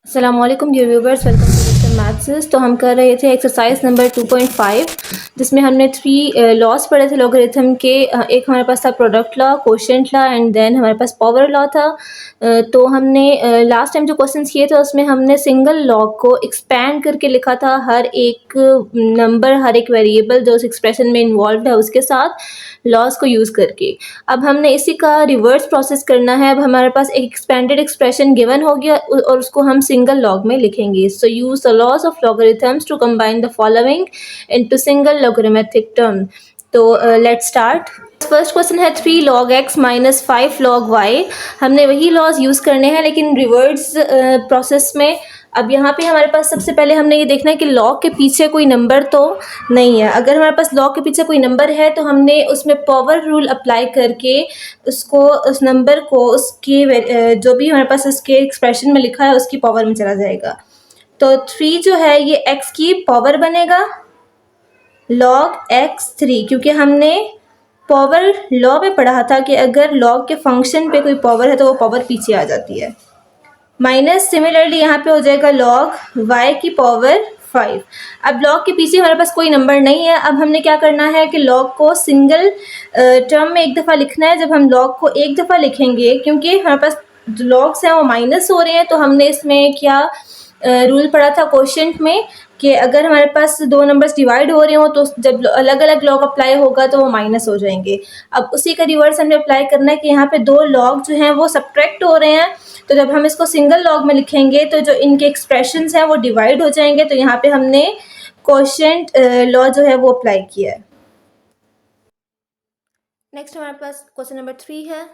अस्सलामुअलैकुम dear viewers, welcome to Mister Maths. तो हम कर रहे थे एक्सरसाइज नंबर 2.5 जिसमें हमने 3 लॉस पढ़े थे लॉगरिथम के। एक हमारे पास था product law, quotient law and then हमारे पास पावर लॉ था। तो हमने लास्ट टाइम जो क्वेश्चंस किए थे उसमें हमने सिंगल लॉग को एक्सपैंड करके लिखा था, हर एक नंबर, हर एक वेरिएबल जो उस एक्सप्रेशन में इन्वॉल्व है उसके साथ लॉस को यूज़ करके। अब हमने इसी का रिवर्स प्रोसेस करना है। अब हमारे पास एक एक्सपेंडेड एक्सप्रेशन गिवन हो गया और उसको हम सिंगल लॉग में लिखेंगे। So use the laws of logarithms to combine the following into single logarithmic term. तो लेट्स स्टार्ट। फर्स्ट क्वेश्चन है 3 log x minus 5 log y। हमने वही लॉज यूज़ करने हैं लेकिन रिवर्स प्रोसेस में। अब यहाँ पे हमारे पास सबसे पहले हमने ये देखना है कि लॉग के पीछे कोई नंबर तो नहीं है। अगर हमारे पास लॉग के पीछे कोई नंबर है तो हमने उसमें पावर रूल अप्लाई करके उसको, उस नंबर को उसके जो भी हमारे पास उसके एक्सप्रेशन में लिखा है उसकी पावर में चला जाएगा। तो 3 जो है ये x की पावर बनेगा log x3, क्योंकि हमने पावर लॉ में पढ़ा था कि अगर लॉग के फंक्शन पे कोई पावर है तो वो पावर पीछे आ जाती है। माइनस सिमिलरली यहाँ पे हो जाएगा लॉग y की पावर 5। अब लॉग के पीछे हमारे पास कोई नंबर नहीं है। अब हमने क्या करना है कि लॉग को सिंगल टर्म में एक दफ़ा लिखना है। जब हम लॉग को एक दफ़ा लिखेंगे, क्योंकि हमारे पास जो लॉग्स हैं वो माइनस हो रहे हैं, तो हमने इसमें क्या रूल पढ़ा था कोशेंट में कि अगर हमारे पास दो नंबर्स डिवाइड हो रहे हो तो जब अलग अलग लॉग अप्लाई होगा तो वो माइनस हो जाएंगे। अब उसी का रिवर्स हमें अप्लाई करना है कि यहाँ पे दो लॉग जो हैं वो सब्ट्रैक्ट हो रहे हैं, तो जब हम इसको सिंगल लॉग में लिखेंगे तो जो इनके एक्सप्रेशंस हैं वो डिवाइड हो जाएंगे। तो यहाँ पे हमने कोशेंट लॉ जो है वो अप्लाई किया है। नेक्स्ट हमारे पास क्वेश्चन नंबर 3 है।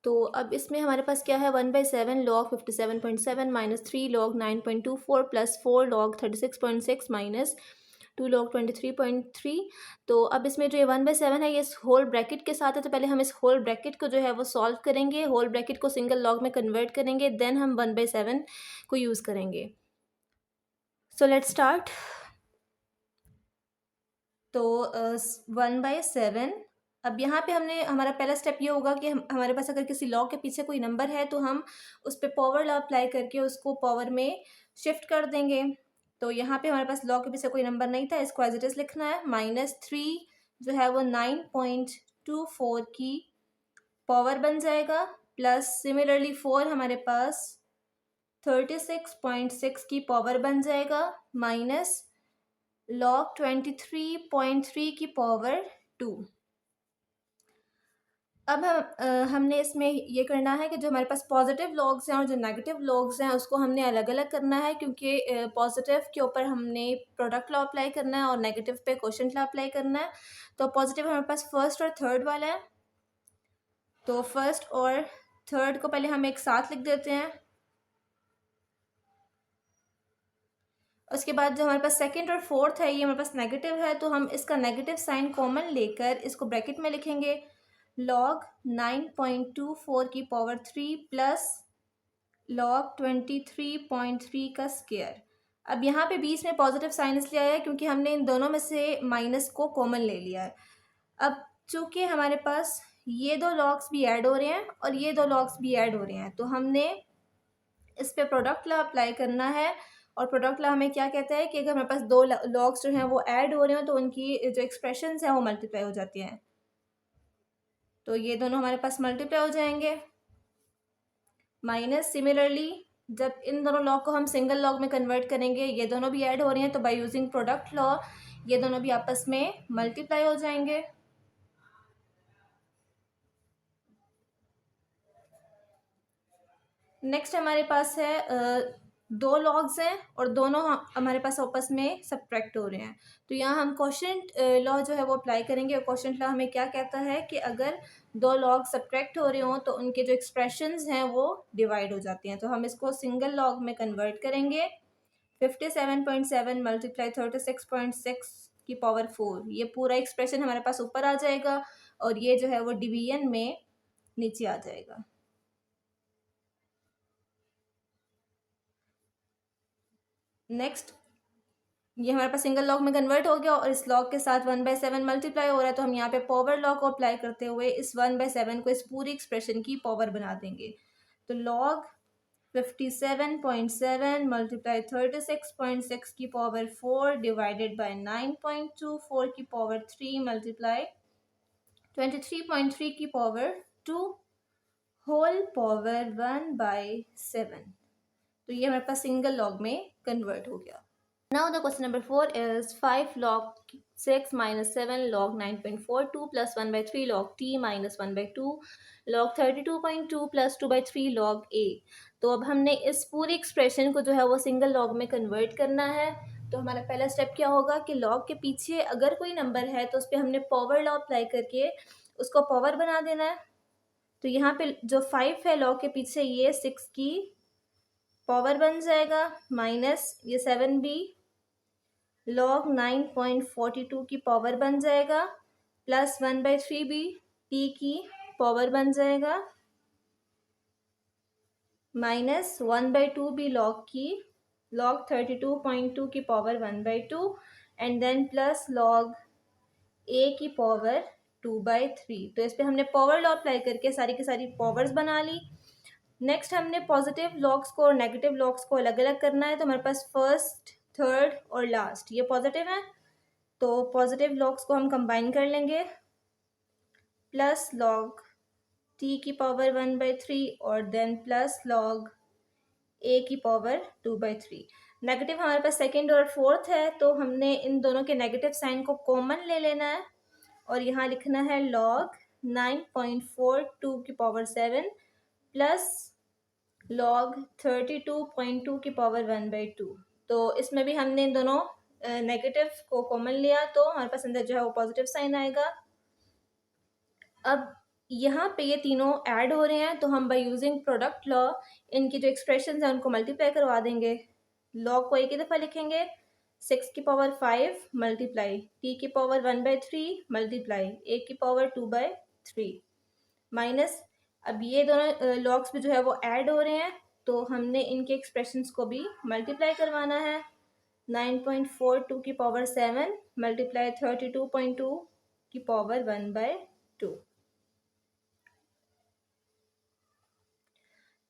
तो अब इसमें हमारे पास क्या है, 1/7 log 57.7 minus 3 log 9.24 plus 4 log 36.6 minus 2 log 23.3। तो अब इसमें जो ये 1/7 है ये इस होल ब्रैकेट के साथ है, तो पहले हम इस होल ब्रैकेट को जो है वो सॉल्व करेंगे, होल ब्रैकेट को सिंगल लॉग में कन्वर्ट करेंगे, देन हम 1/7 को यूज़ करेंगे। So let's start. तो 1/7, अब यहाँ पे हमने, हमारा पहला स्टेप ये होगा कि हमारे पास अगर किसी लॉग के पीछे कोई नंबर है तो हम उस पर पावर लॉ अप्लाई करके उसको पावर में शिफ्ट कर देंगे। तो यहाँ पे हमारे पास लॉग के पीछे कोई नंबर नहीं था, इसको एज इट इज लिखना है। -3 जो है वो 9.24 की पावर बन जाएगा, प्लस सिमिलरली 4 हमारे पास 36.6 की पावर बन जाएगा, माइनस log 23.3 की पावर 2। अब हमने इसमें ये करना है कि जो हमारे पास पॉजिटिव लॉग्स हैं और जो नेगेटिव लॉग्स हैं उसको हमने अलग अलग करना है, क्योंकि पॉजिटिव के ऊपर हमने प्रोडक्ट लॉ अप्लाई करना है और नेगेटिव पे कोशेंट लॉ अप्लाई करना है। तो पॉजिटिव हमारे पास फर्स्ट और थर्ड वाला है, तो फर्स्ट और थर्ड को पहले हम एक साथ लिख देते हैं। उसके बाद जो हमारे पास सेकंड और फोर्थ है ये हमारे पास नेगेटिव है, तो हम इसका नेगेटिव साइन कॉमन लेकर इसको ब्रैकेट में लिखेंगे। log 9.24 की पावर 3 प्लस log 23.3 का स्क्वायर। अब यहाँ पे बीच में पॉजिटिव साइन इसलिए आया है क्योंकि हमने इन दोनों में से माइनस को कॉमन ले लिया है। अब चूंकि हमारे पास ये दो लॉग्स भी ऐड हो रहे हैं और ये दो लॉग्स भी ऐड हो रहे हैं, तो हमने इस पे प्रोडक्ट लॉ अप्लाई करना है। और प्रोडक्ट लॉ हमें क्या कहता है कि अगर हमारे पास दो लॉग्स जो हैं वो ऐड हो रहे हो तो उनकी जो एक्सप्रेशंस हैं वो मल्टीप्लाई हो जाती हैं। तो ये दोनों हमारे पास मल्टीप्लाई हो जाएंगे, माइनस सिमिलरली जब इन दोनों लॉग को हम सिंगल लॉग में कन्वर्ट करेंगे ये दोनों भी ऐड हो रहे हैं, तो बाय यूजिंग प्रोडक्ट लॉ ये दोनों भी आपस में मल्टीप्लाई हो जाएंगे। नेक्स्ट हमारे पास है दो लॉग्स हैं और दोनों हमारे पास आपस में सब्ट्रैक्ट हो रहे हैं, तो यहाँ हम कोशेंट लॉ जो है वो अप्लाई करेंगे। और कोशेंट लॉ हमें क्या कहता है कि अगर दो लॉग सब्ट्रैक्ट हो रहे हों तो उनके जो एक्सप्रेशंस हैं वो डिवाइड हो जाती हैं। तो हम इसको सिंगल लॉग में कन्वर्ट करेंगे। 57.7 मल्टीप्लाई 36.6 की पावर 4, ये पूरा एक्सप्रेशन हमारे पास ऊपर आ जाएगा और ये जो है वो डिवीजन में नीचे आ जाएगा। नेक्स्ट ये हमारे पास सिंगल लॉग में कन्वर्ट हो गया और इस लॉग के साथ 1/7 मल्टीप्लाई हो रहा है, तो हम यहाँ पे पावर लॉ को अप्लाई करते हुए इस 1/7 को इस पूरी एक्सप्रेशन की पावर बना देंगे। तो लॉग 57.7 मल्टीप्लाई 36.6 की पावर 4 डिवाइडेड बाय 9.2, 4 की पावर 3 मल्टीप्लाई 23.3 की पावर 2 होल पावर 1/7। तो ये हमारे पास सिंगल लॉग में कन्वर्ट हो गया। Now the question number 4 is 5 log 6 minus 7 log 9.42 plus 1/3 log t minus 1/2 log 32.2 plus 2/3 log a। तो अब हमने इस पूरी एक्सप्रेशन को जो है वो सिंगल लॉग में कन्वर्ट करना है। तो हमारा पहला स्टेप क्या होगा कि लॉग के पीछे अगर कोई नंबर है तो उस पर हमने पावर लॉ अप्लाई करके उसको पावर बना देना है। तो यहाँ पे जो 5 है लॉग के पीछे ये 6 की पावर बन जाएगा, माइनस ये 7 भी लॉग 9.42 की पावर बन जाएगा, प्लस 1/3 भी t की पावर बन जाएगा, माइनस 1/2 भी लॉग 32.2 की power 1/2 and then plus log a की पावर 2/3। तो इस पर हमने पावर लॉ अप्लाई करके सारी की सारी पावर्स बना ली। नेक्स्ट हमने पॉजिटिव लॉग्स को और नेगेटिव लॉग्स को अलग अलग करना है। तो हमारे पास फर्स्ट, थर्ड और लास्ट ये पॉजिटिव है, तो पॉजिटिव लॉग्स को हम कंबाइन कर लेंगे, प्लस लॉग t की पावर 1/3 और देन प्लस लॉग a की पावर 2/3। नेगेटिव हमारे पास सेकंड और फोर्थ है, तो हमने इन दोनों के नेगेटिव साइन को कॉमन ले लेना है और यहाँ लिखना है लॉग 9.42 की पावर 7 प्लस लॉग 32.2 की पावर 1/2। तो इसमें भी हमने इन दोनों नेगेटिव को कॉमन लिया, तो हमारे पास अंदर जो है वो पॉजिटिव साइन आएगा। अब यहाँ पे ये तीनों ऐड हो रहे हैं, तो हम बाय यूजिंग प्रोडक्ट लॉ इनकी जो एक्सप्रेशन है उनको मल्टीप्लाई करवा देंगे। लॉग को एक ही दफ़ा लिखेंगे, 6 की पावर 5 मल्टीप्लाई t की पावर 1/3 मल्टीप्लाई a की पावर 2/3 माइनस, अब ये दोनों लॉग्स भी जो है वो ऐड हो रहे हैं, तो हमने इनके एक्सप्रेशंस को भी मल्टीप्लाई करवाना है। 9.42 की पावर 7 मल्टीप्लाई 32.2 की पावर 1/2।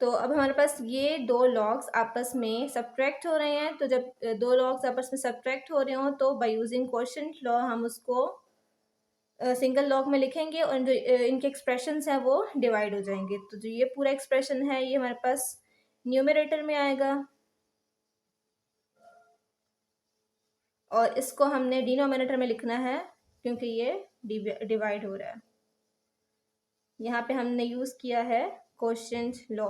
तो अब हमारे पास ये दो लॉग्स आपस में सब्ट्रैक्ट हो रहे हैं। तो जब दो लॉग्स आपस में सब्ट्रैक्ट हो रहे हों तो बाय यूजिंग क्वोशिएंट लॉ हम उसको सिंगल लॉग में लिखेंगे और जो इनके एक्सप्रेशंस हैं वो डिवाइड हो जाएंगे। तो जो ये पूरा एक्सप्रेशन है ये हमारे पास न्यूमरेटर में आएगा और इसको हमने डिनोमिनेटर में लिखना है क्योंकि ये डिवाइड हो रहा है। यहाँ पे हमने यूज़ किया है क्वोशिएंट लॉ।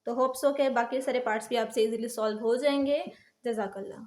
तो होप सो के बाकी सारे पार्ट्स भी आपसे इजीली सॉल्व हो जाएंगे। जज़ाकल्लाह।